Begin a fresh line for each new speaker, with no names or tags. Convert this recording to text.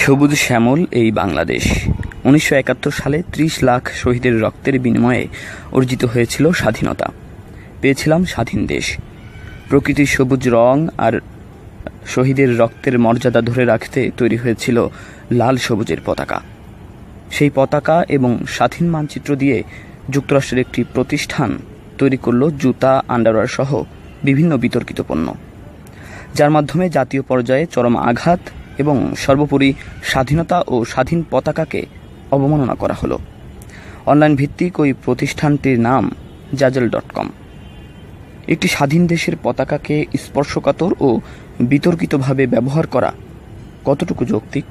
সবুজ শ্যামল এই বাংলাদেশ। ১৯৭১ সালে ৩০ লাখ শহীদের রক্তের বিনিময়ে অর্জিত হয়েছিল স্বাধীনতা। পেয়েছিলাম স্বাধীন দেশ। প্রকৃতির সবুজ রং আর শহীদের রক্তের মর্যাদা ধরে রাখতে তৈরি হয়েছিল লাল সবুজের পতাকা। সেই পতাকা এবং স্বাধীন মানচিত্র দিয়ে যুক্তরাষ্ট্রের একটি প্রতিষ্ঠান তৈরি করল জুতা, আন্ডারওয়্যার সহ বিভিন্ন বিতর্কিত পণ্য, যার মাধ্যমে জাতীয় পর্যায়ে চরম আঘাত এবং সর্বোপরি স্বাধীনতা ও স্বাধীন পতাকাকে অবমাননা করা হলো। অনলাইন ভিত্তিক ওই প্রতিষ্ঠানটির নাম Zazzle.com। একটি স্বাধীন দেশের পতাকাকে স্পর্শকাতর ও বিতর্কিতভাবে ব্যবহার করা কতটুকু যৌক্তিক?